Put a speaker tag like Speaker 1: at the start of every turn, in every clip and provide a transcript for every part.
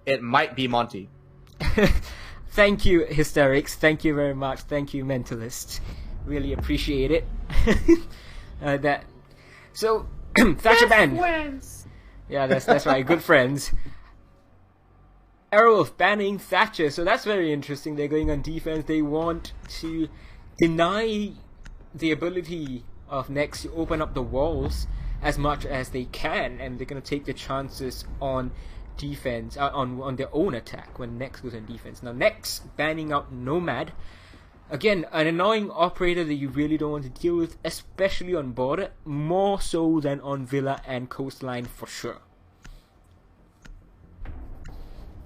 Speaker 1: it might be Monty.
Speaker 2: Thank you, Hysterics. Thank you very much. Thank you, Mentalists. Really appreciate it. So, Thatcher ban.
Speaker 3: Friends.
Speaker 2: Yeah, that's right. Good friends. Aerowolf banning Thatcher. So that's very interesting. They're going on defense. They want to deny the ability of NEX to open up the walls as much as they can, and they're going to take the chances on defense, on their own attack when NEX goes on defense. Now NEX banning out Nomad, again, an annoying operator that you really don't want to deal with, especially on border, more so than on Villa and Coastline for sure.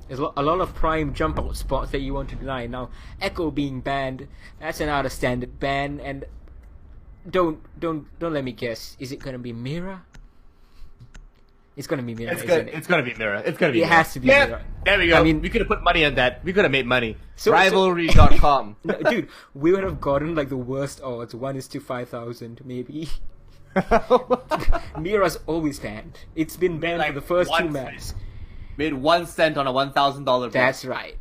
Speaker 2: There's a lot of prime jump out spots that you want to deny. Now Echo being banned, that's another standard ban, and don't let me guess, is it gonna be Mira? It's gonna be Mira, isn't it?
Speaker 1: It's gonna be Mira. It's gonna be.
Speaker 2: It has to be Mira.
Speaker 1: There we go.
Speaker 2: I mean,
Speaker 1: we could have put money on that. We could have made money.
Speaker 2: So-
Speaker 1: Rivalry.com.
Speaker 2: No, dude, we would have gotten like the worst odds. 1:5,000 maybe. Mira's always banned. It's been banned
Speaker 1: Like
Speaker 2: for the first 2
Speaker 1: 1
Speaker 2: maps.
Speaker 1: Made 1 cent on a $1,000 bet.
Speaker 2: That's right.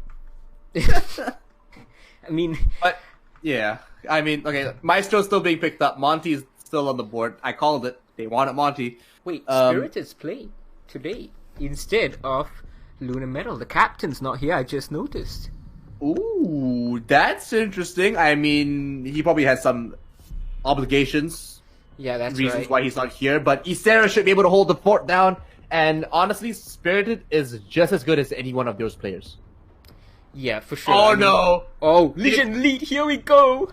Speaker 2: I mean,
Speaker 1: But yeah, I mean, okay, Maestro's still being picked up. Monty's still on the board. I called it. They wanted Monty.
Speaker 2: wait, Spirit is playing today instead of Lunar Metal. The captain's not here, I just noticed.
Speaker 1: Ooh, that's interesting. I mean, he probably has some obligations,
Speaker 2: Yeah, that's
Speaker 1: reasons
Speaker 2: right.
Speaker 1: why he's not here. But Isera should be able to hold the fort down. And honestly, Spirited is just as good as any one of those players.
Speaker 2: Yeah, for sure.
Speaker 1: Oh
Speaker 2: I mean-
Speaker 1: no!
Speaker 2: Oh, Legion Elite, here we go!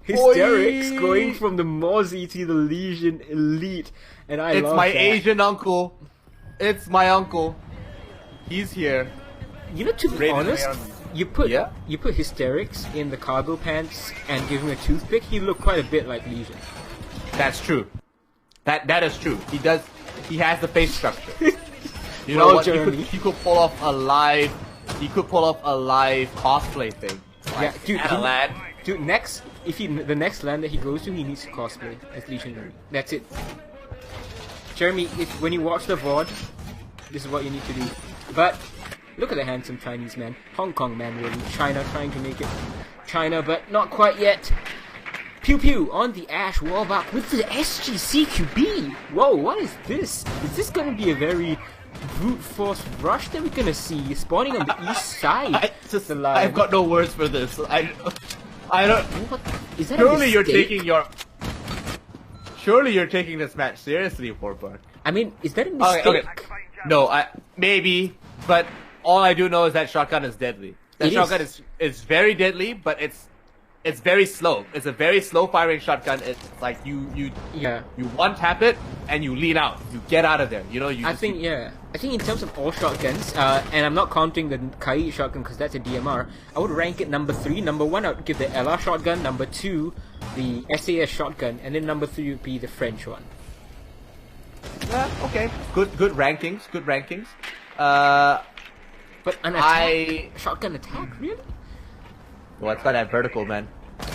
Speaker 2: Hysterics
Speaker 1: Oi!
Speaker 2: going from the Mozzie to the Legion Elite. And I
Speaker 1: It's
Speaker 2: love
Speaker 1: my
Speaker 2: that.
Speaker 1: Asian uncle. It's my uncle. He's here.
Speaker 2: You know, to be
Speaker 1: Raiden
Speaker 2: honest,
Speaker 1: around.
Speaker 2: you put
Speaker 1: Yeah?
Speaker 2: Hysterics in the cargo pants and give him a toothpick, he looked quite a bit like Legion.
Speaker 1: That's true. That is true. He does. He has the face structure. You
Speaker 2: Well,
Speaker 1: know what?
Speaker 2: Jeremy.
Speaker 1: He could pull off a live. He could pull off a live cosplay thing.
Speaker 2: Yeah, dude,
Speaker 1: At a LAN.
Speaker 2: dude, the next land that he goes to, he needs to cosplay as Legionary. That's it. Jeremy, when you watch the VOD, this is what you need to do. But look at the handsome Chinese man, Hong Kong man, really. China trying to make it China, but not quite yet. Pew pew on the Ash Wallback with the SGCQB. Whoa, what is this? Is this going to be a very brute force rush that we're going to see spawning on the east side? The line?
Speaker 1: I've got no words for this. I don't.
Speaker 2: What? Is that
Speaker 1: Surely
Speaker 2: a
Speaker 1: you're
Speaker 2: mistake?
Speaker 1: taking your. Surely you're taking this match seriously, Forbuck.
Speaker 2: I mean, is that a mistake?
Speaker 1: Okay. No, maybe, but all I do know is that shotgun is deadly. That
Speaker 2: It
Speaker 1: shotgun is very deadly, but it's very slow. It's a very slow firing shotgun. It's like you
Speaker 2: Yeah.
Speaker 1: one tap it and you lean out. You get out of there. You know.
Speaker 2: I think in terms of all shotguns, and I'm not counting the Kai shotgun because that's a DMR, I would rank it number 3. Number 1, I would give the LR shotgun. Number 2, the SAS shotgun, and then number 3 would be the French one.
Speaker 1: Okay. Good rankings. Good rankings.
Speaker 2: But an attack, shotgun attack, really?
Speaker 1: Well, it's got that vertical, man.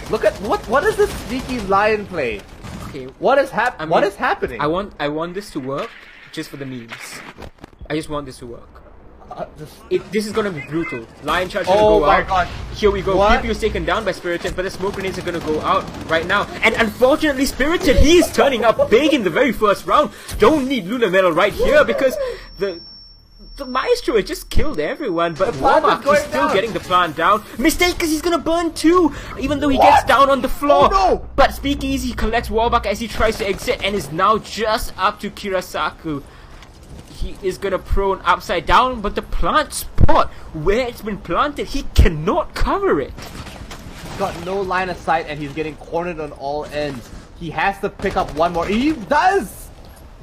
Speaker 1: Look at what is this sneaky lion play?
Speaker 2: Okay,
Speaker 1: What is
Speaker 2: I mean,
Speaker 1: what is happening?
Speaker 2: I want this to work just for the memes. I just want this to work. This is gonna be brutal. Lion charge gonna
Speaker 1: Oh
Speaker 2: go
Speaker 1: my
Speaker 2: out.
Speaker 1: god.
Speaker 2: Here we go.
Speaker 1: What?
Speaker 2: PP is taken down by Spirited, but the smoke grenades are gonna go out right now. And unfortunately, Spirited, he's turning up big in the very first round. Don't need Lunar Metal right here because the Maestro has just killed everyone, but
Speaker 1: plant is
Speaker 2: Warmark is
Speaker 1: going
Speaker 2: still
Speaker 1: down.
Speaker 2: getting the plant down. Mistake, because he's gonna burn too, even though he gets down on the floor.
Speaker 1: Oh, no.
Speaker 2: But Speakeasy collects Warmark as he tries to exit and is now just up to Kirasaku. He is gonna prone upside down, but the plant spot where it's been planted, he cannot cover it.
Speaker 1: He's got no line of sight and he's getting cornered on all ends. He has to pick up one more. He does!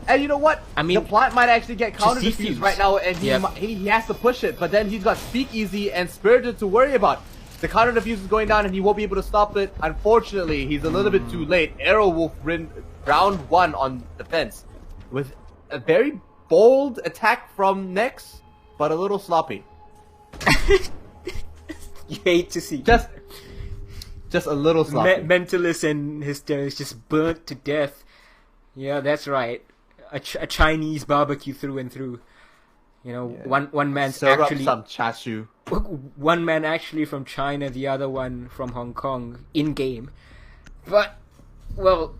Speaker 1: And you know what?
Speaker 2: I mean,
Speaker 1: the plant might actually get counter
Speaker 2: defuse.
Speaker 1: defused right now, and he has to push it. But then he's got Speakeasy and Spirited to worry about. The counter defuse is going down, and he won't be able to stop it. Unfortunately, he's a little bit too late. Aerowolf round 1 on defense with a very bold attack from NEX, but a little sloppy.
Speaker 2: You hate to see.
Speaker 1: Just a little sloppy.
Speaker 2: Mentalist and Hysterics just burnt to death. Yeah, that's right. A Chinese barbecue through and through. You know,
Speaker 1: Yeah.
Speaker 2: one man's
Speaker 1: Serve up
Speaker 2: actually
Speaker 1: some chashu.
Speaker 2: one man actually from China, the other one from Hong Kong in game. But well,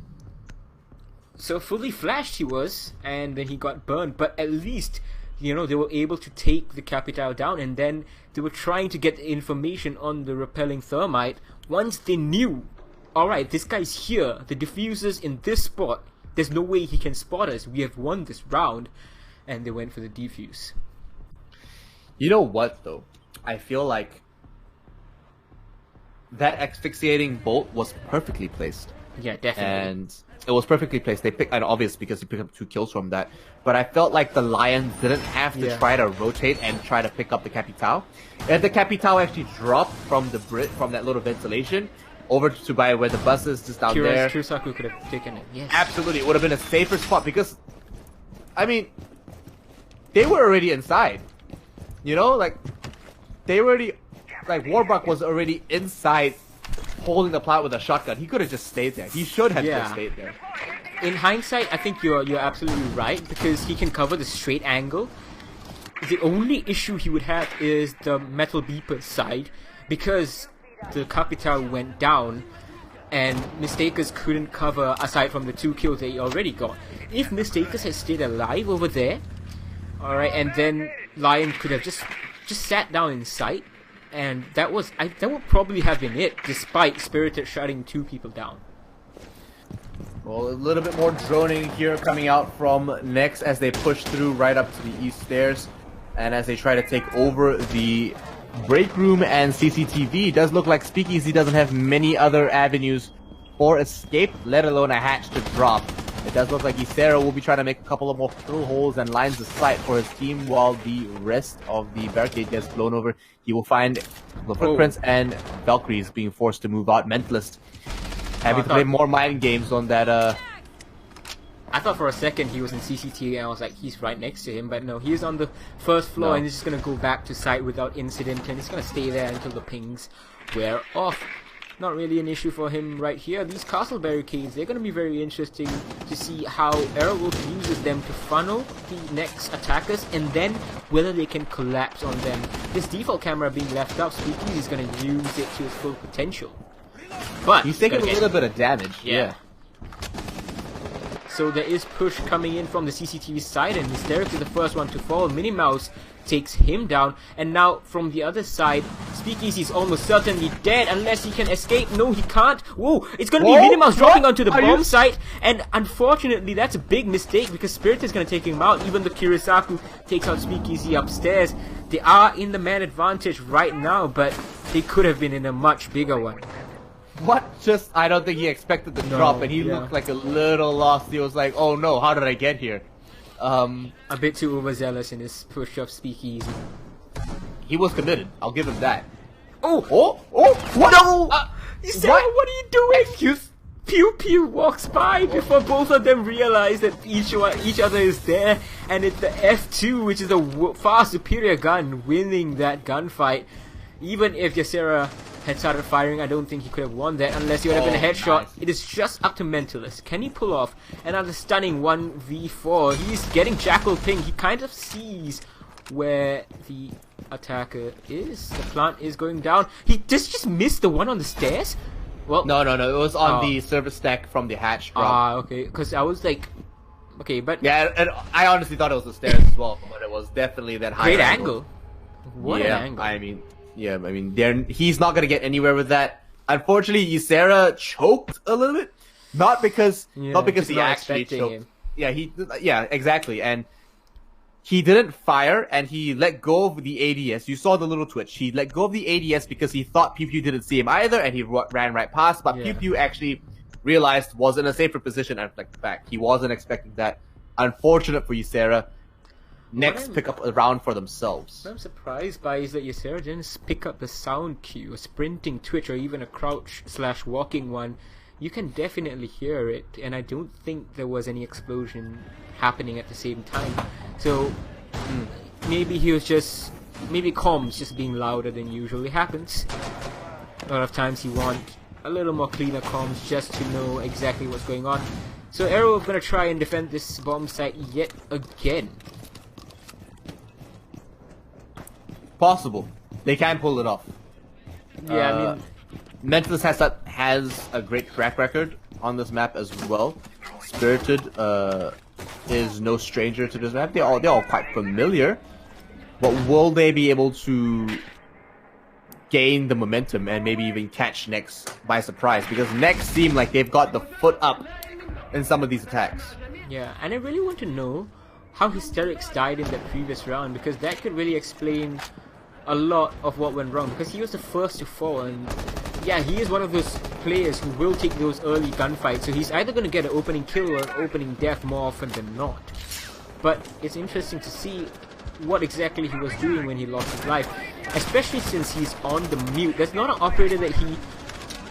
Speaker 2: so fully flashed he was, and then he got burned. But at least, you know, they were able to take the Capitao down, and then they were trying to get the information on the repelling thermite. Once they knew, alright, this guy's here, the diffuser's in this spot, there's no way he can spot us, we have won this round, and they went for the defuse.
Speaker 1: You know what, though? I feel like that asphyxiating bolt was perfectly placed.
Speaker 2: Yeah, definitely.
Speaker 1: And it was perfectly placed. They picked, and obvious because he picked up 2 kills from that. But I felt like the Lions didn't have to try to rotate and try to pick up the Capitao. If the Capitao actually dropped from the from that little ventilation over to by where the bus is just down there,
Speaker 2: Kirisaku could have taken it. Yes,
Speaker 1: absolutely, it would have been a safer spot because, I mean, they were already inside. You know, like they were already, like Warbuck was already inside, holding the plant with a shotgun. He could have just stayed there. He should have just stayed there.
Speaker 2: In hindsight, I think you're absolutely right because he can cover the straight angle. The only issue he would have is the metal beeper side because the Capitao went down and Mistakers couldn't cover aside from the 2 kills they already got. If Mistakers had stayed alive over there, alright, and then Lion could have just sat down in sight, and that would probably have been it, despite Spirited shutting 2 people down.
Speaker 1: Well, a little bit more droning here coming out from NEX as they push through right up to the east stairs, and as they try to take over the break room and CCTV. It does look like Speakeasy doesn't have many other avenues for escape, let alone a hatch to drop. It does look like Isera will be trying to make a couple of more through holes and lines of sight for his team while the rest of the barricade gets blown over. He will find the footprints and Valkyries being forced to move out. Mentalist having to play more mind games on that.
Speaker 2: I thought for a second he was in CCTV and I was like, he's right next to him, but no, he's on the first floor and he's just going to go back to site without incident and he's going to stay there until the pings wear off. Not really an issue for him right here. These castle barricades, they're going to be very interesting to see how Aerowolf uses them to funnel the next attackers and then whether they can collapse on them. This default camera being left up, Speakeasy is going to use it to its full potential. But
Speaker 1: he's taking a little bit of damage. Yeah.
Speaker 2: So there is push coming in from the CCTV side and Hysteric is the first one to fall. Minnie Mouse takes him down, and now from the other side, Speakeasy is almost certainly dead unless he can escape. No, he can't. Whoa, it's gonna be Minnie Mouse dropping onto the bomb site, and unfortunately that's a big mistake because Spirit is gonna take him out. Even though Kirisaku takes out Speakeasy upstairs, they are in the man advantage right now, but they could have been in a much bigger one.
Speaker 1: I don't think he expected the drop, and he looked like a little lost. He was like, oh no, how did I get here?
Speaker 2: A bit too overzealous in his push of Speakeasy.
Speaker 1: He was committed. I'll give him that.
Speaker 2: Oh!
Speaker 1: What?
Speaker 2: No! Sarah, what are you doing?
Speaker 1: Excuse?
Speaker 2: Pew Pew walks by before both of them realize that each other is there, and it's the F2, which is a far superior gun, winning that gunfight. Even if Ysera had started firing, I don't think he could have won that unless he would have been a headshot. Nice. It is just up to Mentalist. Can he pull off another stunning 1v4? He's getting Jackal ping. He kind of sees where the attacker is. The plant is going down. He just missed the one on the stairs? Well,
Speaker 1: no. It was on the service stack from the hatch drop.
Speaker 2: Okay. Because I was like, okay, but
Speaker 1: yeah, and I honestly thought it was the stairs as well, but it was definitely that high
Speaker 2: great angle. What an angle!
Speaker 1: I mean, he's not gonna get anywhere with that. Unfortunately, Ysera choked a little bit, not because he actually choked. Yeah, exactly, and he didn't fire, and he let go of the ADS. You saw the little twitch. He let go of the ADS because he thought Pew Pew didn't see him either, and he ran right past. But Pew Pew actually realized was in a safer position and flicked back. He wasn't expecting that. Unfortunate for Ysera. NEX pick up a round for themselves.
Speaker 2: What I'm surprised by is that Ysera didn't pick up the sound cue, a sprinting twitch or even a crouch/walking one. You can definitely hear it, and I don't think there was any explosion happening at the same time. So maybe maybe comms just being louder than usually happens. A lot of times you want a little more cleaner comms just to know exactly what's going on. So Aerowolf gonna try and defend this bomb site yet again.
Speaker 1: possible. They can pull it off.
Speaker 2: Yeah, I mean,
Speaker 1: Mentalist has a great track record on this map as well. Spirited is no stranger to this map. They're all quite familiar. But will they be able to gain the momentum and maybe even catch NEX by surprise? Because NEX seem like they've got the foot up in some of these attacks.
Speaker 2: yeah, and I really want to know how Hysterics died in that previous round, because that could really explain a lot of what went wrong, because he was the first to fall, and yeah, he is one of those players who will take those early gunfights, so he's either going to get an opening kill or an opening death more often than not. But it's interesting to see what exactly he was doing when he lost his life, especially since he's on the mute. There's not an operator that he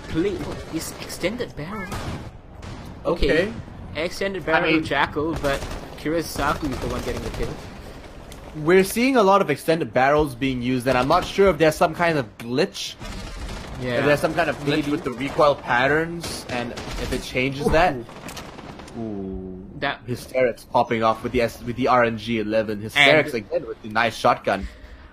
Speaker 2: played. What is extended barrel? Okay. Extended barrel Jackal, but Kirisaku is the one getting the kill.
Speaker 1: We're seeing a lot of extended barrels being used, and I'm not sure if there's some kind of glitch.
Speaker 2: Yeah.
Speaker 1: If there's some kind of glitch with the recoil patterns, and if it changes that. Ooh.
Speaker 2: That
Speaker 1: Hysterics popping off with the RNG 11. Hysterics again with the nice shotgun.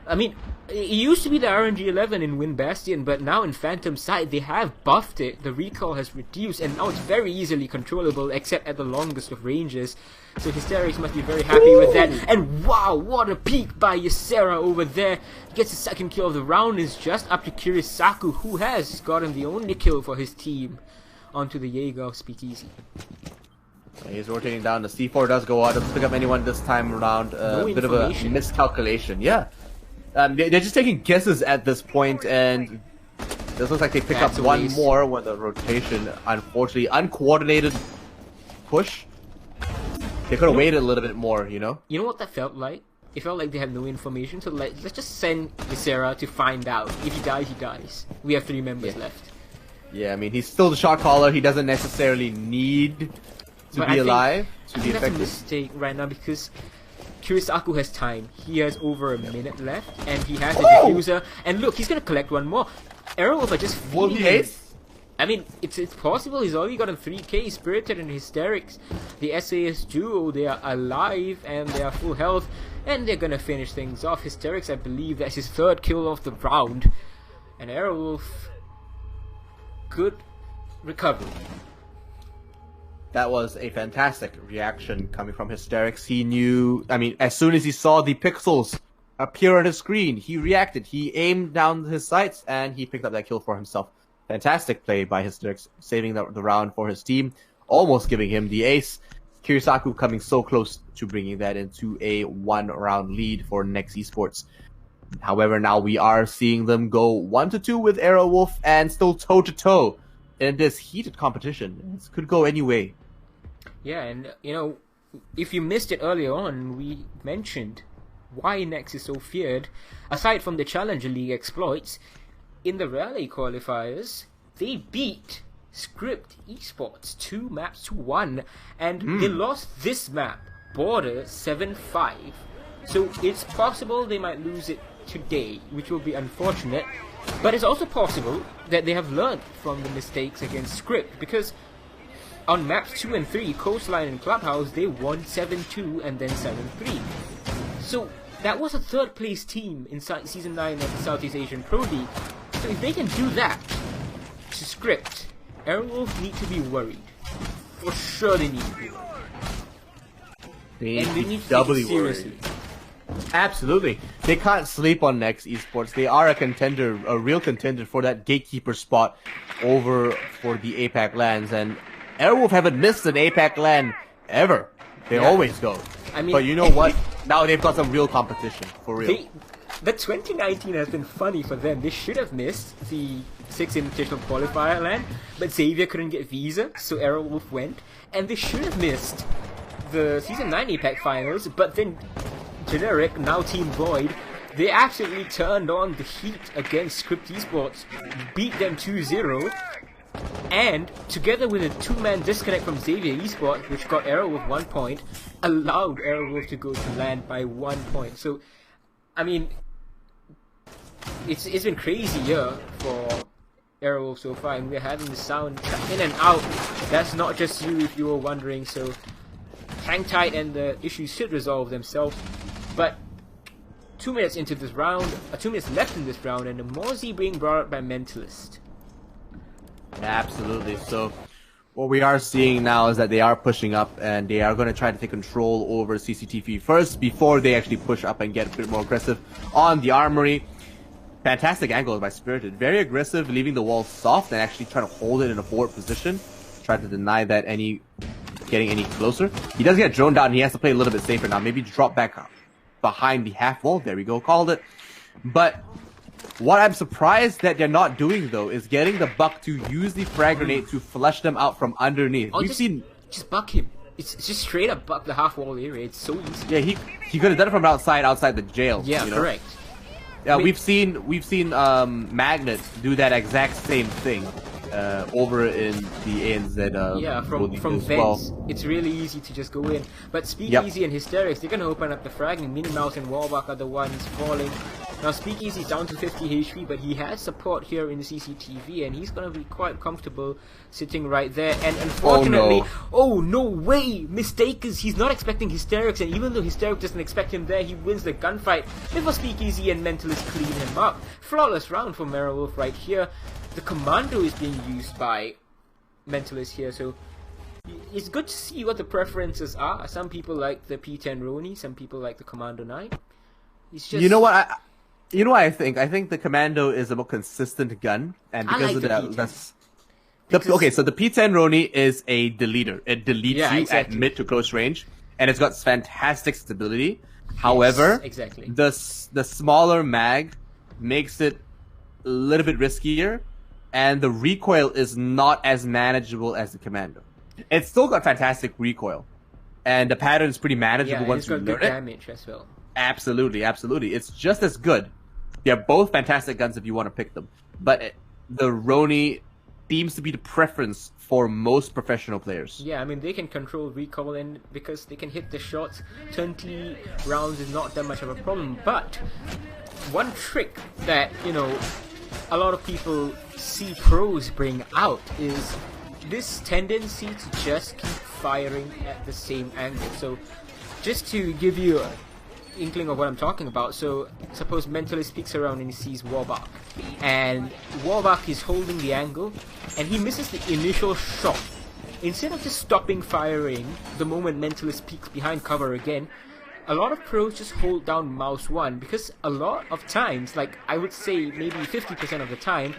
Speaker 2: I mean, it used to be the RNG 11 in Wind Bastion, but now in Phantom Sight they have buffed it. The recoil has reduced, and now it's very easily controllable, except at the longest of ranges. So Hysterics must be very happy with that. And wow, what a peek by Ysera over there. Gets the second kill of the round. Is just up to Kirisaku, who has gotten the only kill for his team onto the Jaeger of Speakeasy.
Speaker 1: He's rotating down. The C4 does go out. Doesn't pick up anyone this time around. A bit of a miscalculation. Yeah. They're just taking guesses at this point, and this looks like they pick up one more with a rotation. Unfortunately, uncoordinated push. They could have waited a little bit more, you know?
Speaker 2: You know what that felt like? It felt like they have no information, so let's just send Ysera to find out. If he dies, he dies. We have 3 members left.
Speaker 1: Yeah, I mean, he's still the shot caller. He doesn't necessarily need to be alive to be
Speaker 2: effective. That's a
Speaker 1: effective.
Speaker 2: mistake right now, because Kirisaku has time. He has over a minute left, and he has a diffuser. And look, he's gonna collect one more. Aerowolf are just feeding him. I mean, it's possible. He's already got a 3k. Spirited and Hysterics, the SAS duo, they are alive and they are full health, and they're gonna finish things off. Hysterics, I believe, that's his 3rd kill of the round, and Aerowolf, good recovery.
Speaker 1: That was a fantastic reaction coming from Hysterics. He knew, I mean, as soon as he saw the pixels appear on his screen, he reacted. He aimed down his sights and he picked up that kill for himself. Fantastic play by Hysterics, saving the round for his team, almost giving him the ace. Kirisaku coming so close to bringing that into a 1-round lead for NEX Esports. However, now we are seeing them go 1-2 with Aerowolf and still toe-to-toe in this heated competition. This could go any way.
Speaker 2: Yeah, and you know, if you missed it earlier on, we mentioned why NEX is so feared. Aside from the Challenger League exploits, in the Rally qualifiers, they beat Script Esports 2 maps to 1, and they lost this map, Border 7-5. So it's possible they might lose it today, which will be unfortunate. But it's also possible that they have learned from the mistakes against Script, because on maps 2 and 3, Coastline and Clubhouse, they won 7-2 and then 7-3. So that was a 3rd place team in Season 9 of the Southeast Asian Pro League. So if they can do that to Script, Aerowolf need to be worried. For sure they need to be worried.
Speaker 1: They need to doubly take it seriously. Absolutely. They can't sleep on NEX Esports. They are a contender, a real contender for that gatekeeper spot over for the APAC lands. And Aerowolf haven't missed an APAC land ever. They always go. I mean, but you know what? Now they've got some real competition, for real.
Speaker 2: The 2019 has been funny for them. They should have missed the 6 Invitational Qualifier land, but Xavier couldn't get visa, so Aerowolf went. And they should have missed the Season 9 APAC finals, but then Generic, now Team Void, they absolutely turned on the heat against Script Esports, beat them 2-0, and together with a 2-man disconnect from Xavier Esports, which got Aerowolf 1 point, allowed Aerowolf to go to land by 1 point. So, I mean, it's been crazy year for Aerowolf so far, and we're having the sound in and out. That's not just you, if you were wondering, so hang tight and the issues should resolve themselves. But 2 minutes into this round, 2 minutes left in this round, and the Mozzie being brought up by Mentalist.
Speaker 1: Absolutely. So what we are seeing now is that they are pushing up, and they are going to try to take control over CCTV first before they actually push up and get a bit more aggressive on the armory. Fantastic angle by Spirited. Very aggressive, leaving the wall soft and actually trying to hold it in a forward position. Try to deny that getting any closer. He does get droned down. He has to play a little bit safer now. Maybe drop back up behind the half wall. There we go. Called it. But what I'm surprised that they're not doing, though, is getting the Buck to use the frag grenade to flush them out from underneath.
Speaker 2: Oh,
Speaker 1: We've seen...
Speaker 2: Just buck him. It's just straight up buck the half wall area. It's so easy.
Speaker 1: Yeah, he could have done it from outside the jail.
Speaker 2: Yeah,
Speaker 1: you know?
Speaker 2: correct.
Speaker 1: Yeah, we've seen Magnet do that exact same thing over in the ANZ.
Speaker 2: Yeah, from vents,
Speaker 1: well.
Speaker 2: it's really easy to just go in. But Speakeasy and Hysterics, they're gonna open up the frag, and Minnie Mouse and Wallbach are the ones falling. Now Speakeasy's down to 50 HP, but he has support here in the CCTV, and he's gonna be quite comfortable sitting right there. And unfortunately, oh no way! Mistakers, he's not expecting Hysterics, and even though Hysterics doesn't expect him there, he wins the gunfight before Speakeasy and Mentalist clean him up. Flawless round for Aerowolf right here. The Commando is being used by Mentalist here, so it's good to see what the preferences are. Some people like the P10 Roni, some people like the Commando 9. It's just...
Speaker 1: You know what? You know what I think? I think the Commando is a more consistent gun, and because
Speaker 2: like
Speaker 1: of
Speaker 2: the
Speaker 1: that,
Speaker 2: P10.
Speaker 1: okay. So the P10 Roni is a deleter. It deletes you
Speaker 2: exactly.
Speaker 1: at mid to close range, and it's got fantastic stability. However,
Speaker 2: exactly.
Speaker 1: the smaller mag makes it a little bit riskier, and the recoil is not as manageable as the Commando. It's still got fantastic recoil, and the pattern is pretty manageable once you learn it.
Speaker 2: It's got good damage as well.
Speaker 1: Absolutely, absolutely. It's just as good. They're both fantastic guns if you want to pick them. But the Roni seems to be the preference for most professional players.
Speaker 2: Yeah, I mean, they can control recoil, and because they can hit the shots, 20 rounds is not that much of a problem. But one trick that, you know, a lot of people see pros bring out is this tendency to just keep firing at the same angle. So just to give you a inkling of what I'm talking about, so suppose Mentalist peeks around and he sees Warbach, and Warbach is holding the angle and he misses the initial shot. Instead of just stopping firing the moment Mentalist peeks behind cover again, a lot of pros just hold down mouse 1, because a lot of times, like I would say maybe 50% of the time,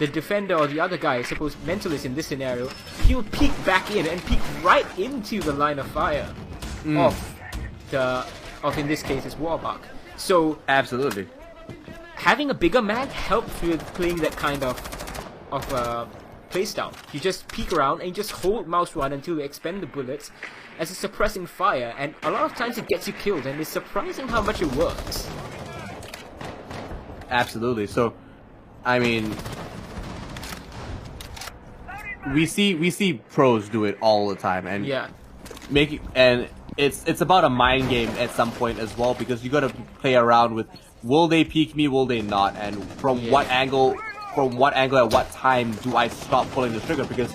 Speaker 2: the defender or the other guy, suppose Mentalist in this scenario, he'll peek back in and peek right into the line of fire of in this case is Warbach. So
Speaker 1: absolutely,
Speaker 2: having a bigger mag helps with playing that kind of playstyle. You just peek around and you just hold mouse 1 until you expend the bullets as a suppressing fire, and a lot of times it gets you killed, and it's surprising how much it works.
Speaker 1: Absolutely. So, I mean, we see pros do it all the time, and it's about a mind game at some point as well, because you got to play around with, will they peek me, will they not, and from what angle at what time do I stop pulling the trigger? Because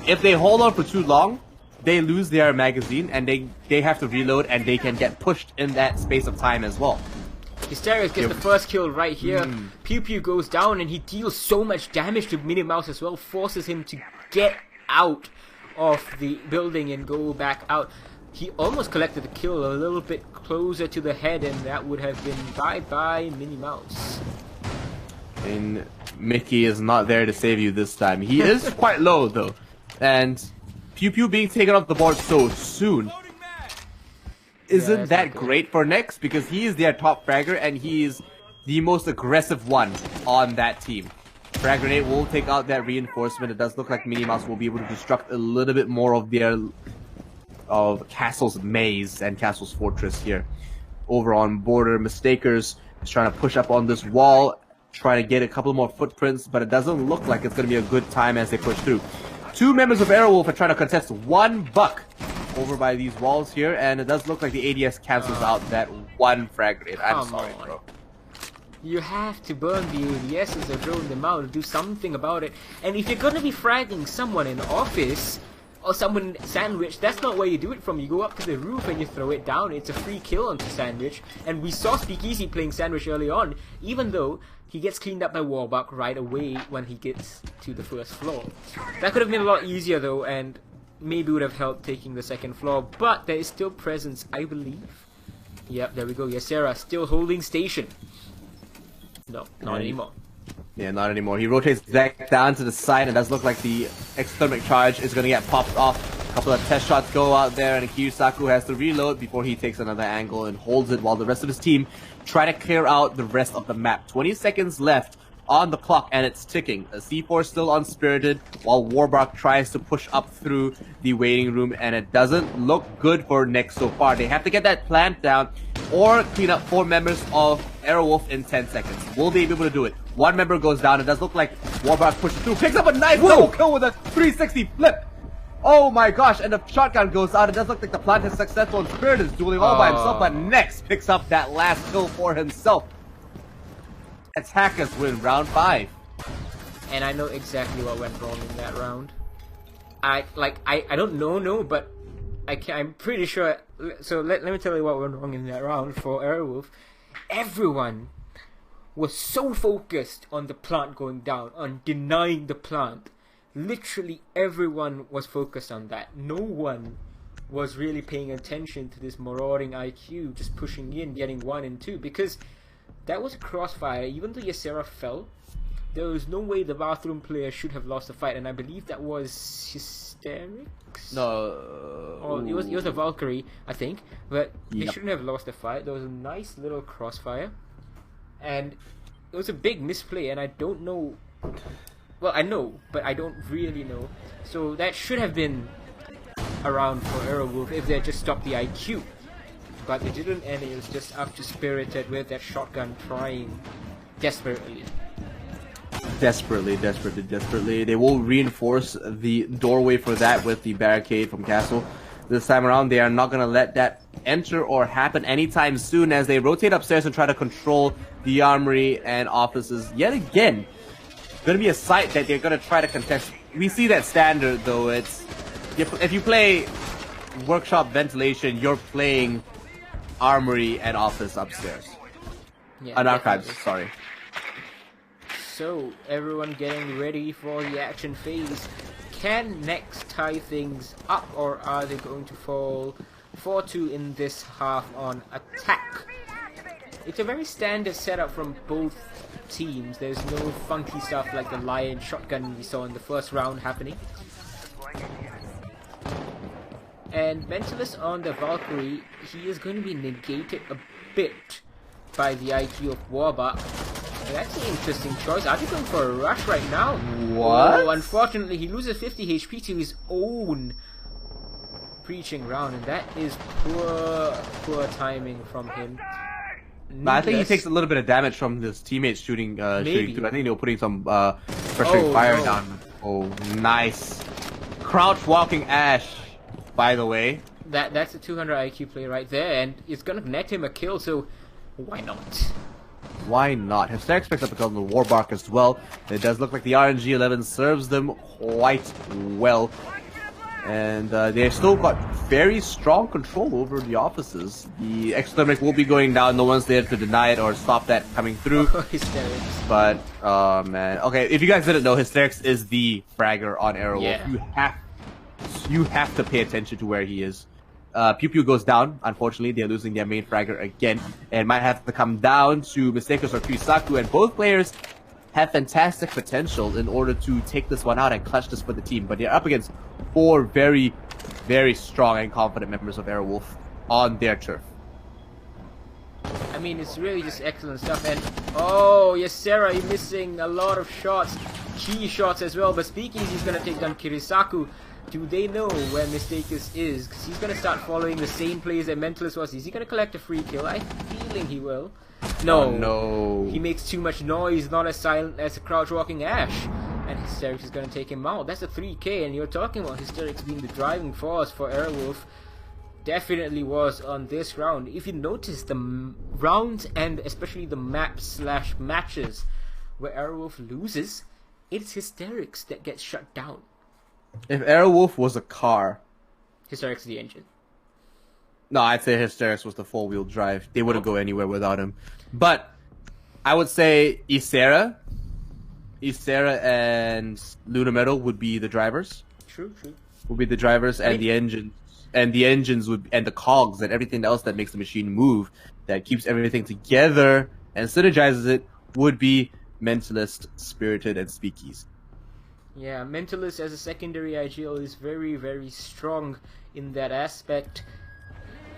Speaker 1: if they hold on for too long, they lose their magazine and they have to reload, and they can get pushed in that space of time as well.
Speaker 2: Hysterics gets the first kill right here. Pew Pew goes down, and he deals so much damage to Minnie Mouse as well, forces him to get out of the building and go back out. He almost collected the kill a little bit closer to the head, and that would have been bye-bye Minnie Mouse.
Speaker 1: And Mickey is not there to save you this time. He is quite low, though. And Pew Pew being taken off the board so soon isn't that great for NEX, because he is their top fragger, and he is the most aggressive one on that team. Frag Grenade will take out that reinforcement. It does look like Minnie Mouse will be able to destruct a little bit more of their Castle's maze and Castle's fortress here. Over on border, Mistakers is trying to push up on this wall, trying to get a couple more footprints, but it doesn't look like it's going to be a good time as they push through. Two members of Aerowolf are trying to contest one buck over by these walls here, and it does look like the ADS cancels out that one frag grenade. I'm sorry, bro.
Speaker 2: You have to burn the ADSs or drone them out or do something about it. And if you're gonna be fragging someone in office, or someone Sandwich, that's not where you do it from. You go up to the roof and you throw it down. It's a free kill onto Sandwich. And we saw Speakeasy playing Sandwich early on, even though he gets cleaned up by Warbuck right away when he gets to the first floor. That could have been a lot easier though, and maybe would have helped taking the second floor, but there is still presence, I believe. Yep, there we go. Ysera still holding station. No, not anymore.
Speaker 1: Yeah, not anymore. He rotates back down to the side, and does look like the exthermic charge is going to get popped off. A couple of test shots go out there, and Kirisaku has to reload before he takes another angle and holds it while the rest of his team try to clear out the rest of the map. 20 seconds left on the clock, and it's ticking. A C4 still unspirited, while Warbuck tries to push up through the waiting room, and it doesn't look good for NEX so far. They have to get that plant down, or clean up 4 members of Aerowolf in 10 seconds. Will they be able to do it? 1 member goes down. It does look like Warbuck pushes through, picks up a knife, double kill with a 360 flip. Oh my gosh, and the shotgun goes out. It does look like the plant is successful, and Spirit is dueling all by himself, but NEX picks up that last kill for himself. Attackers win round 5.
Speaker 2: And I know exactly what went wrong in that round. I don't know, but I'm pretty sure. So let me tell you what went wrong in that round for Aerowolf. Everyone was so focused on the plant going down, on denying the plant. Literally everyone was focused on that. No one was really paying attention to this marauding IQ, just pushing in, getting 1 and 2, because that was a crossfire. Even though Ysera fell, there was no way the bathroom player should have lost the fight, and I believe that was Hysterics?
Speaker 1: No.
Speaker 2: Or it was a Valkyrie, I think, but they shouldn't have lost the fight. There was a nice little crossfire, and it was a big misplay, and I don't know. Well, I know, but I don't really know. So that should have been around for Aerowolf if they had just stopped the IQ. But they didn't, and it was just up to Spirited with that shotgun trying desperately.
Speaker 1: Desperately. They will reinforce the doorway for that with the barricade from Castle. This time around, they are not going to let that enter or happen anytime soon as they rotate upstairs and try to control the armory and offices yet again. Going to be a site that they're going to try to contest. We see that standard though. It's if you play workshop ventilation, you're playing armory and office upstairs.
Speaker 2: Yeah,
Speaker 1: and archives, sorry.
Speaker 2: So everyone getting ready for the action phase. Can NEX tie things up, or are they going to fall 4-2 in this half on attack? It's a very standard setup from both teams. There's no funky stuff like the Lion shotgun we saw in the first round happening. And Mentalist on the Valkyrie, he is going to be negated a bit by the IQ of Warbuck. And that's an interesting choice. Are they going for a rush right now?
Speaker 1: What?
Speaker 2: Oh, unfortunately, he loses 50 HP to his own preaching round, and that is poor timing from him.
Speaker 1: But I think he takes a little bit of damage from his teammates shooting through. I think they were putting some pressuring fire down. Oh, nice. Crouch walking Ash, by the way.
Speaker 2: That's a 200 IQ play right there, and it's gonna net him a kill, so why not?
Speaker 1: Why not? Hysterics picks up a kill on the Warbark as well. It does look like the RNG 11 serves them quite well. And they've still got very strong control over the offices. The exthermic will be going down. No one's there to deny it or stop that coming through.
Speaker 2: Hysterics.
Speaker 1: But, man. Okay, if you guys didn't know, Hysterics is the fragger on Aerowolf.
Speaker 2: Yeah.
Speaker 1: You have to pay attention to where he is. Pew Pew goes down. Unfortunately, they're losing their main fragger again. And might have to come down to Mistakers or Kirisaku. And both players have fantastic potential in order to take this one out and clutch this for the team. But they're up against 4 very, very strong and confident members of Aerowolf on their turf.
Speaker 2: I mean, it's really just excellent stuff. And oh, Ysera, you're missing a lot of shots, key shots as well. But Speakeasy's gonna take down Kirisaku. Do they know where Mistakers is? Because he's gonna start following the same plays that Mentalist was. Is he gonna collect a free kill? I'm feeling he will. No.
Speaker 1: Oh, no.
Speaker 2: He makes too much noise, not as silent as a crouch walking Ash. And Hysterics is going to take him out. That's a 3k, and you're talking about Hysterics being the driving force for Aerowolf. Definitely was on this round. If you notice, the rounds and especially the map/matches where Aerowolf loses, it's Hysterics that gets shut down.
Speaker 1: If Aerowolf was a car,
Speaker 2: Hysterics is the engine.
Speaker 1: no, I'd say Hysterics was the 4-wheel drive. They wouldn't go anywhere without him. But I would say Ysera and Luna Metal would be the drivers.
Speaker 2: True.
Speaker 1: Would be the drivers, and the engines, and the cogs and everything else that makes the machine move, that keeps everything together and synergizes it, would be Mentalist, Spirited, and Speakeasy.
Speaker 2: Yeah, Mentalist as a secondary IGL is very, very strong in that aspect.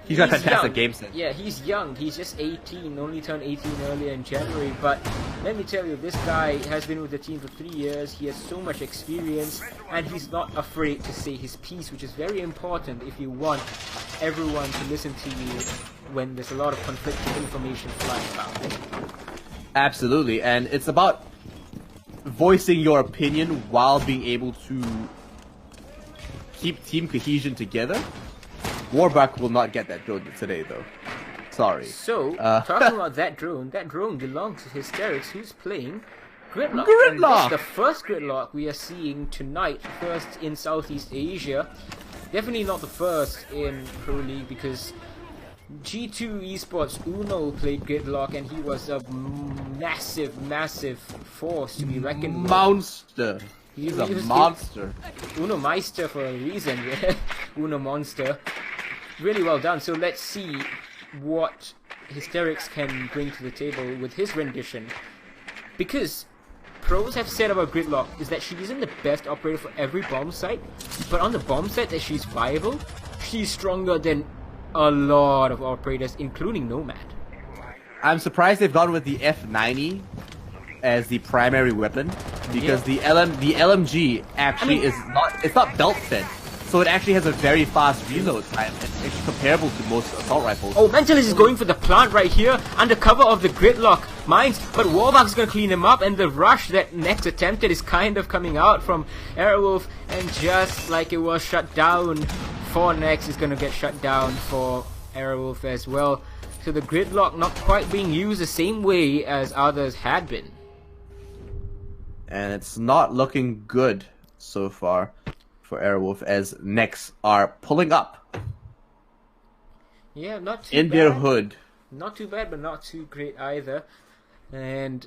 Speaker 1: He's got fantastic
Speaker 2: young.
Speaker 1: game sense.
Speaker 2: Yeah, he's young. He's just 18, only turned 18 earlier in January. But let me tell you, this guy has been with the team for 3 years. He has so much experience, and he's not afraid to say his piece, which is very important if you want everyone to listen to you when there's a lot of conflicting information flying about.
Speaker 1: Absolutely, and it's about voicing your opinion while being able to keep team cohesion together. Warbuck will not get that drone today, though. Sorry.
Speaker 2: So, talking about that drone belongs to Hysterics, who's playing Gridlock.
Speaker 1: Gridlock!
Speaker 2: And this is the first Gridlock we are seeing tonight, first in Southeast Asia. Definitely not the first in Pro League, because G2 Esports Uno played Gridlock, and he was a massive force to be reckoned with.
Speaker 1: Monster. He's a monster.
Speaker 2: Uno Meister for a reason. Uno Monster. Really well done. So let's see what Hysterics can bring to the table with his rendition. Because pros have said about Gridlock is that she isn't the best operator for every bomb site, but on the bomb site that she's viable, she's stronger than a lot of operators, including Nomad.
Speaker 1: I'm surprised they've gone with the F90 as the primary weapon, because the LMG actually is not belt fed, so it actually has a very fast reload time. It's actually comparable to most assault rifles.
Speaker 2: Oh, Mentalist is going for the plant right here under cover of the Gridlock mines, but Warbuck's gonna clean him up, and the rush that Nex attempted is kind of coming out from Aerowolf, and just like it was shut down for Nex, is gonna get shut down for Aerowolf as well. So the Gridlock not quite being used the same way as others had been.
Speaker 1: And it's not looking good so far for Aerowolf, as Nex are pulling up
Speaker 2: Yeah, not too
Speaker 1: in
Speaker 2: bad.
Speaker 1: their hood.
Speaker 2: Not too bad, but not too great either. And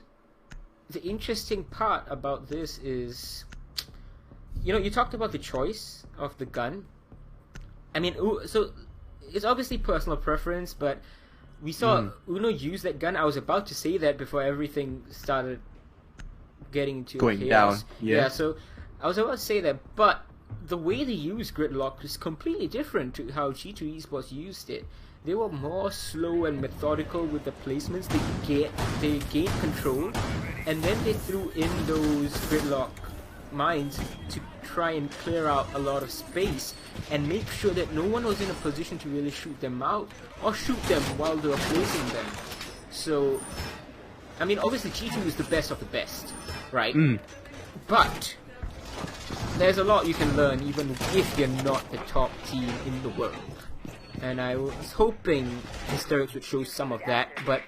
Speaker 2: the interesting part about this is, you know, you talked about the choice of the gun. I mean, so it's obviously personal preference, but we saw Uno use that gun. I was about to say that before everything started getting into
Speaker 1: Going
Speaker 2: chaos.
Speaker 1: down, yeah.
Speaker 2: So I was about to say that, but the way they use Gridlock is completely different to how G2 Esports used it. They were more slow and methodical with the placements. They gained control, and then they threw in those Gridlock mines to try and clear out a lot of space and make sure that no one was in a position to really shoot them out or shoot them while they were placing them. So, I mean, obviously G2 is the best of the best, right? But there's a lot you can learn even if you're not the top team in the world. And I was hoping Hysterics would show some of that, but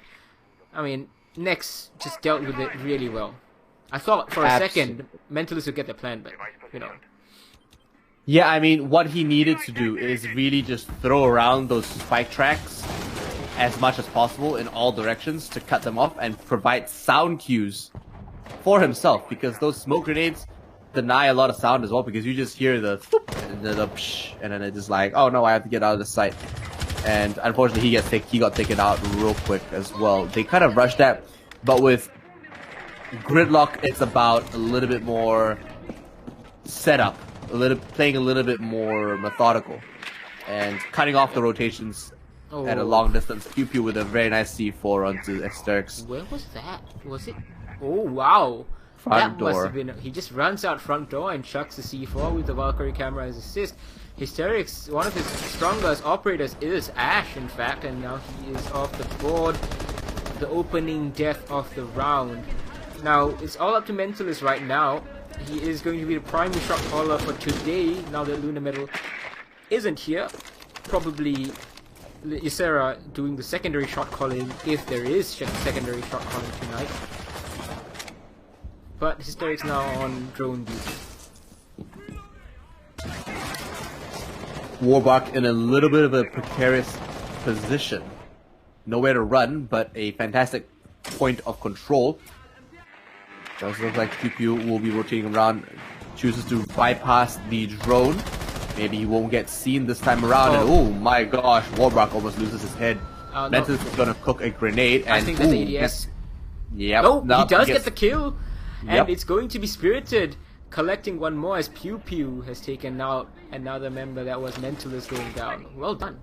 Speaker 2: I mean, Nex just dealt with it really well. I thought for a second Mentalist would get the plan, but you know.
Speaker 1: Yeah, I mean, what he needed to do is really just throw around those spike tracks as much as possible in all directions to cut them off and provide sound cues for himself, because those smoke grenades deny a lot of sound as well, because you just hear the thoop and the psh, and then it's just like, oh no, I have to get out of the sight. And unfortunately he got taken out real quick as well. They kind of rushed that, but with Gridlock it's about a little bit more setup, playing a little bit more methodical, and cutting off the rotations at a long distance. Pew with a very nice C4 onto Hysterics.
Speaker 2: Where was that? Was it? Oh wow!
Speaker 1: Front
Speaker 2: that must
Speaker 1: door.
Speaker 2: have been. He just runs out front door and chucks the C4 with the Valkyrie camera as assist. Hysterics, one of his strongest operators is Ash, in fact, and now he is off the board. The opening death of the round. Now it's all up to Mentalist right now. He is going to be the primary shot caller for today. Now that Luna Metal isn't here, probably Ysera doing the secondary shot calling, if there is secondary shot calling tonight. But Hysterics now on drone duty.
Speaker 1: Warbark in a little bit of a precarious position. Nowhere to run, but a fantastic point of control. Does look like Pew Pew will be rotating around, chooses to bypass the drone. Maybe he won't get seen this time around, and oh my gosh, Warbark almost loses his head. Mentalist is gonna cook a grenade, and
Speaker 2: I think that's ADS.
Speaker 1: Yep.
Speaker 2: No, he does get the kill, and
Speaker 1: Yep.
Speaker 2: it's going to be Spirited, collecting one more as Pew Pew has taken out another member that was Mentalist going down. Well done.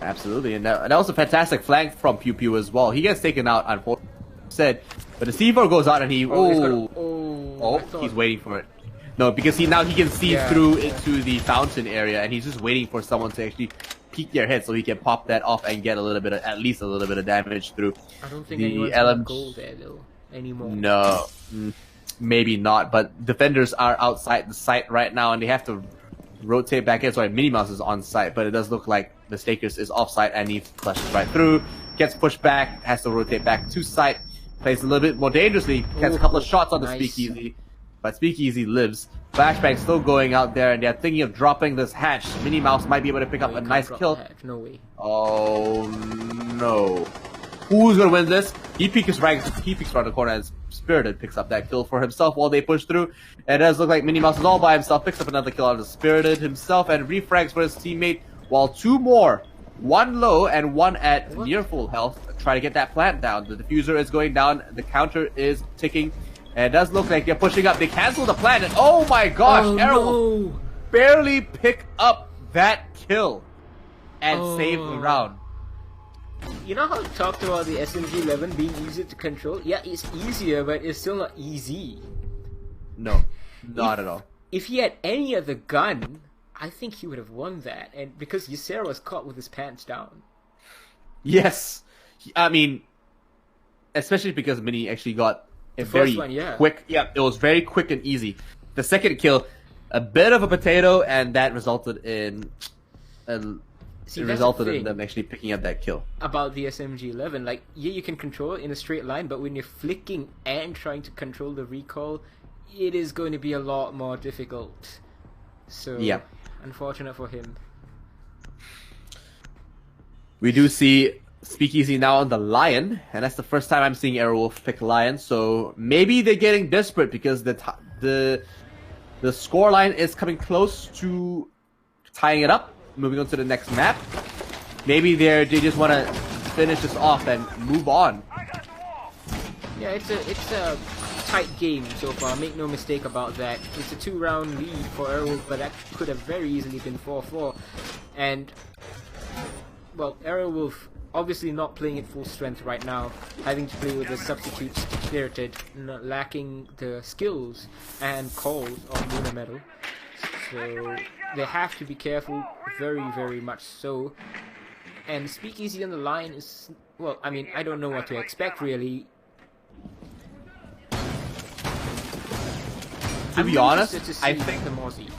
Speaker 1: Absolutely, and that was a fantastic flank from Pew Pew as well. He gets taken out, unfortunately, but the C4 goes out, and he he's waiting for it. No, because now he can see through into the fountain area, and he's just waiting for someone to actually peek their head so he can pop that off and get a little bit of, at least a little bit of damage through.
Speaker 2: I don't think anyone's gonna go there though anymore.
Speaker 1: No, maybe not. But defenders are outside the site right now, and they have to rotate back in. Sorry, Minnie Mouse is on site, but it does look like the Stakers is off site, and he flushes right through, gets pushed back, has to rotate back to site, plays a little bit more dangerously, gets a couple of shots on the Speakeasy. But Speakeasy lives. Flashbang still going out there, and they're thinking of dropping this hatch. Minnie Mouse might be able to pick up a nice kill.
Speaker 2: No way.
Speaker 1: Oh no. Who's gonna win this? He peeks around the corner, and Spirited picks up that kill for himself while they push through. And it does look like Minnie Mouse is all by himself, picks up another kill on the Spirited himself, and refrags for his teammate, while two more, one low and one at near full health, try to get that plant down. The diffuser is going down, the counter is ticking. And it does look like they're pushing up. They cancel the plan, and oh my gosh, Aerowolf barely pick up that kill and save the round.
Speaker 2: You know how we talked about the SMG-11 being easier to control? Yeah, it's easier, but it's still not easy.
Speaker 1: No, not at all.
Speaker 2: If he had any other gun, I think he would have won that. And because Ysera was caught with his pants down.
Speaker 1: Yes, I mean, especially because Minnie actually got a very quick. Yeah, it was very quick and easy. The second kill, a bit of a potato, and that resulted in them actually picking up that kill.
Speaker 2: About the SMG-11, like, yeah, you can control it in a straight line, but when you're flicking and trying to control the recoil, it is going to be a lot more difficult. So, yeah, unfortunate for him. We
Speaker 1: do see Speakeasy now on the Lion, and that's the first time I'm seeing Aerowolf pick Lion, so maybe they're getting desperate because the scoreline is coming close to tying it up, moving on to the next map. Maybe they just want to finish this off and move on.
Speaker 2: Yeah, it's a tight game so far, make no mistake about that. It's a 2-round lead for Aerowolf, but that could have very easily been 4-4. And, well, Aerowolf obviously not playing at full strength right now, having to play with the substitutes Spirited, lacking the skills and calls of Lunar Metal. So they have to be careful, very, very much so. And Speakeasy on the line is, well, I mean, I don't know what to expect really.
Speaker 1: To be honest, I think
Speaker 2: the Mozzie.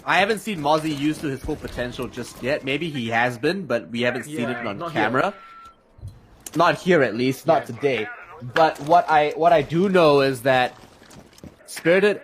Speaker 1: I haven't seen Mozzie used to his full potential just yet. Maybe he has been, but we haven't seen it on camera. Here. Not here, at least. Not today. But what I do know is that Spirited,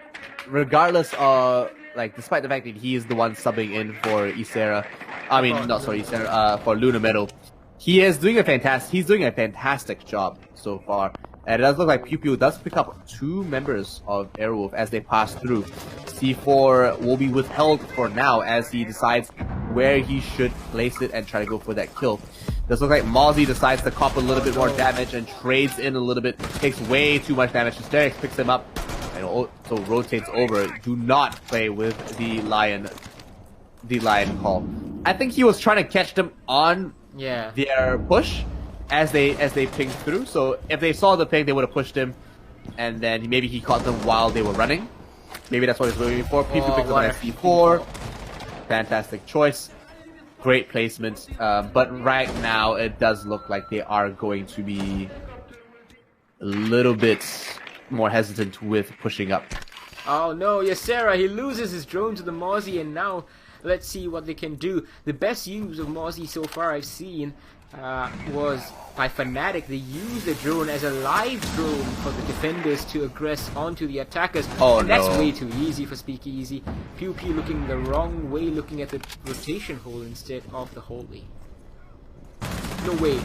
Speaker 1: regardless of, like, despite the fact that he is the one subbing in for Ysera, I mean, Ysera, for Lunar Metal, he's doing a fantastic job so far. And it does look like Pew Pew does pick up 2 members of Aerowolf as they pass through. C4 will be withheld for now as he decides where he should place it and try to go for that kill. Does look like Mozzie decides to cop a little bit more damage and trades in a little bit, takes way too much damage. Hysterics picks him up and also rotates over. Do not play with the Lion call. I think he was trying to catch them on their push as they pinged through. So if they saw the ping, they would have pushed him, and then maybe he caught them while they were running. Maybe that's what he's looking for. People picked up an SC4. Fantastic choice. Great placement. But right now, it does look like they are going to be a little bit more hesitant with pushing up.
Speaker 2: Oh no, Ysera, he loses his drone to the Mozzie, and now let's see what they can do. The best use of Mozzie so far I've seen was by Fnatic. They used the drone as a live drone for the defenders to aggress onto the attackers.
Speaker 1: Oh,
Speaker 2: and that's
Speaker 1: no.
Speaker 2: way too easy for Speakeasy. Pew Pew looking the wrong way, looking at the rotation hole instead of the hallway. No way.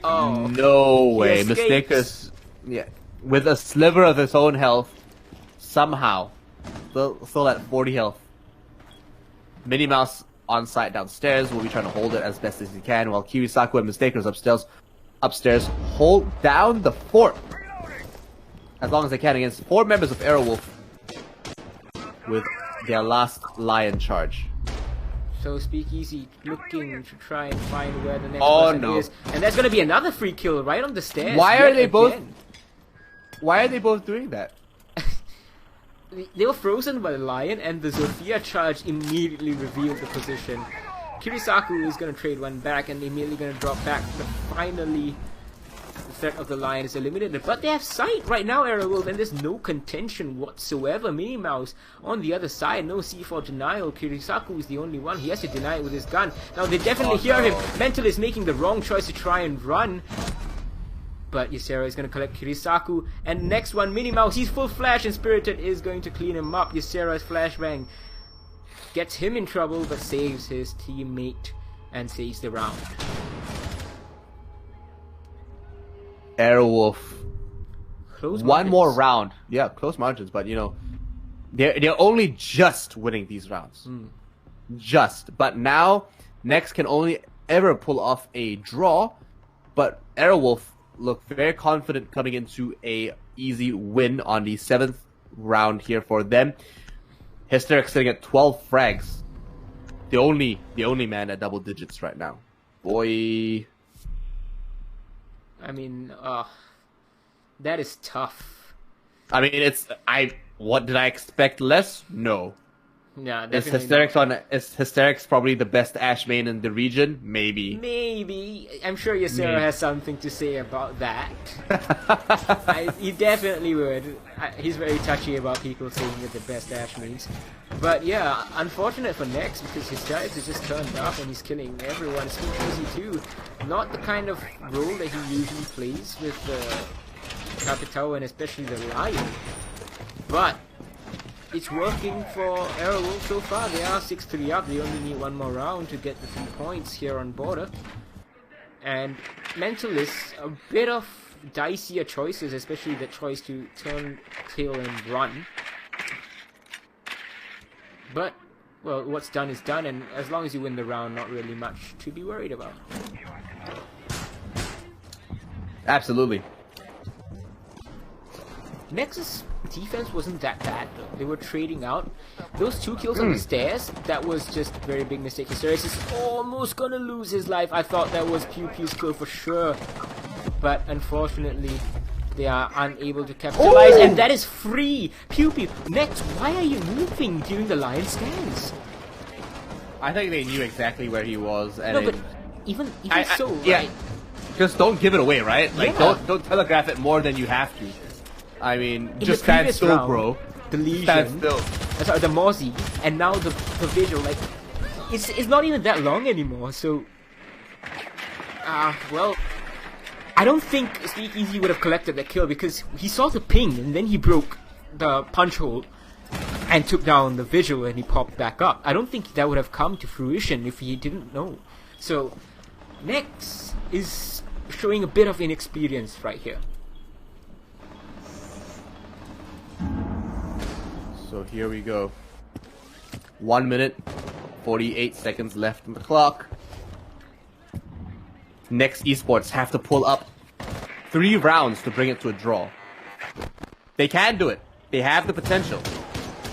Speaker 2: Oh.
Speaker 1: No way.
Speaker 2: escapes.
Speaker 1: Mistakers, yeah, with a sliver of his own health, somehow, still at 40 health. Minnie Mouse on site downstairs will be trying to hold it as best as he can, while Kirisaku and Mistakers upstairs hold down the fort as long as they can against 4 members of Aerowolf with their last lion charge.
Speaker 2: So Speakeasy looking to try and find where the next
Speaker 1: Oh,
Speaker 2: person
Speaker 1: no.
Speaker 2: is. And that's gonna be another free kill right on the stairs.
Speaker 1: Why
Speaker 2: yet
Speaker 1: are they both?
Speaker 2: again.
Speaker 1: Why are they both doing that?
Speaker 2: They were frozen by the lion, and the Zofia charge immediately revealed the position. Kirisaku is going to trade one back, and immediately going to drop back. But finally, the threat of the lion is eliminated. But they have sight right now, Aerowolf, and there's no contention whatsoever. Minnie Mouse on the other side, no C4 denial. Kirisaku is the only one. He has to deny it with his gun. Now they definitely hear him. Mental is making the wrong choice to try and run. But Ysera is going to collect Kirisaku. And next one, Minnie Mouse, he's full flash, and Spirited is going to clean him up. Ysera's flashbang gets him in trouble, but saves his teammate and saves the round.
Speaker 1: Aerowolf.
Speaker 2: Close
Speaker 1: One
Speaker 2: margins.
Speaker 1: more round. Yeah, close margins, but you know, they're only just winning these rounds. Just. But now, Nex can only ever pull off a draw, but Aerowolf look very confident coming into a easy win on the 7th round here for them. Hysteric sitting at 12 frags. The only man at double digits right now. Boy.
Speaker 2: I mean, that is tough.
Speaker 1: I mean, what did I expect less? No.
Speaker 2: Yeah,
Speaker 1: Is
Speaker 2: definitely.
Speaker 1: Hysteric's probably the best Ashe main in the region? Maybe.
Speaker 2: Maybe. I'm sure Ysera has something to say about that. He definitely would. He's very touchy about people saying that the best Ashe mains. But yeah, unfortunate for Nex because Hysterics has just turned up and he's killing everyone. Speakeasy too. Not the kind of role that he usually plays with the Capitao and especially the Lion. But it's working for Aerowolf so far. They are 6-3 up. They only need one more round to get the 3 points here on border. And Mental is a bit of dicier choices, especially the choice to turn tail and run. But, well, what's done is done, and as long as you win the round, not really much to be worried about.
Speaker 1: Absolutely.
Speaker 2: Nexus defense wasn't that bad though. They were trading out. Those 2 kills on the stairs, that was just a very big mistake. Hysterics is almost gonna lose his life. I thought that was Pew Pew's kill for sure. But unfortunately, they are unable to capitalize. And that is free! Pew Pew, Nex, why are you moving during the lion stance?
Speaker 1: I think they knew exactly where he was, and
Speaker 2: No, but even so,
Speaker 1: yeah,
Speaker 2: right?
Speaker 1: just don't give it away, right? Like
Speaker 2: Yeah.
Speaker 1: don't telegraph it more than you have to. I mean,
Speaker 2: In
Speaker 1: just
Speaker 2: the
Speaker 1: stand
Speaker 2: previous
Speaker 1: still,
Speaker 2: round,
Speaker 1: bro.
Speaker 2: The Legion,
Speaker 1: Stand still.
Speaker 2: sorry, the Mozzie, and now the Vigil, like, it's not even that long anymore, so... well... I don't think Speakeasy would have collected that kill because he saw the ping and then he broke the punch hole and took down the Vigil and he popped back up. I don't think that would have come to fruition if he didn't know. So, Nex is showing a bit of inexperience right here.
Speaker 1: So here we go. 1 minute, 48 seconds left on the clock. NEX Esports have to pull up 3 rounds to bring it to a draw. They can do it. They have the potential.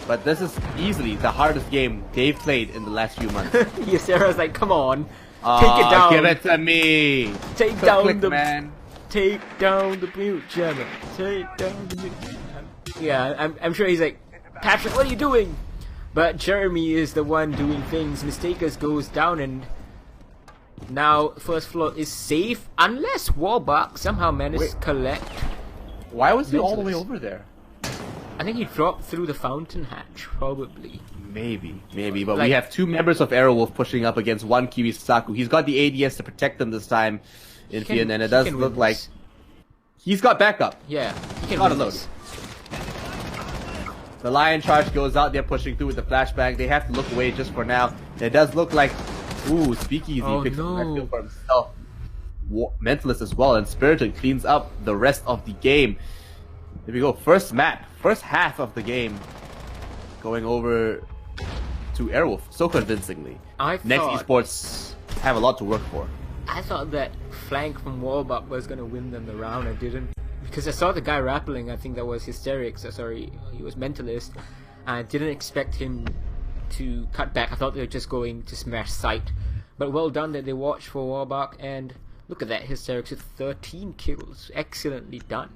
Speaker 1: But this is easily the hardest game they've played in the last few months.
Speaker 2: Ysera's like, come on, take it down.
Speaker 1: Give it to me.
Speaker 2: Take down
Speaker 1: Click,
Speaker 2: the
Speaker 1: man.
Speaker 2: Take down the mute jammer. Take down the mute jammer. Yeah, I'm sure he's like, Patrick, what are you doing? But Jeremy is the one doing things. Mistakers goes down and now first floor is safe unless Warbuck somehow managed to collect.
Speaker 1: Why was he all the way
Speaker 2: Ventilus.
Speaker 1: over there?
Speaker 2: I think he dropped through the fountain hatch, probably.
Speaker 1: Maybe, but
Speaker 2: Like-
Speaker 1: we have 2 members of Aerowolf pushing up against 1 Kiwisaku. He's got the ADS to protect them this time, Infian, and it does look like he's got backup.
Speaker 2: Yeah, he can
Speaker 1: Not
Speaker 2: win
Speaker 1: alone.
Speaker 2: this.
Speaker 1: The Lion Charge goes out, they're pushing through with the flashbang. They have to look away just for now. It does look like, ooh, Speakeasy
Speaker 2: Oh,
Speaker 1: picks up
Speaker 2: no.
Speaker 1: that kill for himself. Mentalist as well, and Spirited cleans up the rest of the game. Here we go, first half of the game, going over to Aerowolf so convincingly. Next
Speaker 2: thought-
Speaker 1: Esports have a lot to work for.
Speaker 2: I thought that flank from Wallbuck was gonna win them the round. I didn't, because I saw the guy rappelling. I think that was Hysterics. Sorry, he was Mentalist. I didn't expect him to cut back. I thought they were just going to smash sight. But well done that they watched for Wallbuck, and look at that, Hysterics with 13 kills. Excellently done.